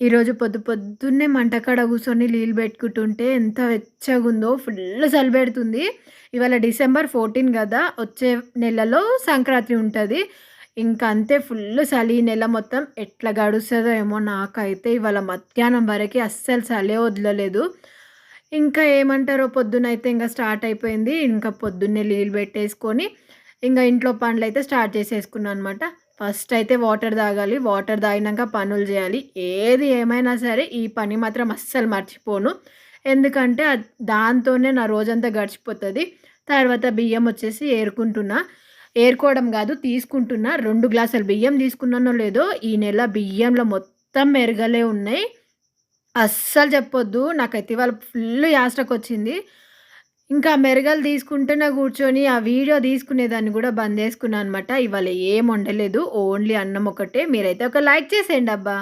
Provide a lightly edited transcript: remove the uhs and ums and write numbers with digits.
ఈరోజు పొద్దున్నే మంటకాడ కూర్చొని నీళ్ళు పెట్టుకుంటుంటే ఎంత వెచ్చగుందో ఫుల్ చలి పెడుతుంది. ఇవాళ డిసెంబర్ 14 గదా! వచ్చే నెలలో సంక్రాంతి ఉంటది. ఇంక అంతే ఫుల్ చలి. ఈ నెల మొత్తం ఎట్లా గడుస్తదో ఏమో నాకైతే ఇవాళ మధ్యాహ్నం వరకి అస్సలు చలే వదలలేదు. ఇంకా ఏమంటారో పొద్దునైతే ఇంక స్టార్ట్ అయిపోయింది. ఇంకా పొద్దున్నే నీళ్ళు పెట్టేసుకొని ఇంగ ఇంట్లో పనులైతే స్టార్ట్ చేసేసుకున్నా అనమాట. ఫస్ట్ అయితే వాటర్ తాగాలి. వాటర్ తాగినాక పనులు చేయాలి. ఏది ఏమైనా సరే ఈ పని మాత్రం అస్సలు మర్చిపోను. ఎందుకంటే దాంతోనే నా రోజంతా గడిచిపోతది. తర్వాత బియ్యం వచ్చేసి ఏరుకుంటున్నా. ఏరుకోవడం కాదు తీసుకుంటున్నా. 2 గ్లాసుల బియ్యం తీసుకున్నానో లేదో ఈ నెల బియ్యంలో మొత్తం మెరగలే ఉన్నాయి. అస్సలు చెప్పొద్దు. నాకైతే ఇవాళ ఫుల్ యాస్టకొచ్చింది. ఇంకా మెరగలు తీసుకుంటూనే కూర్చొని ఆ వీడియో తీసుకునేదాన్ని కూడా బంద్ చేసుకున్నా అనమాట. ఇవాళ ఏం వండలేదు. ఓన్లీ అన్నం ఒకటే. మీరైతే ఒక లైక్ చేసేయండి అబ్బా!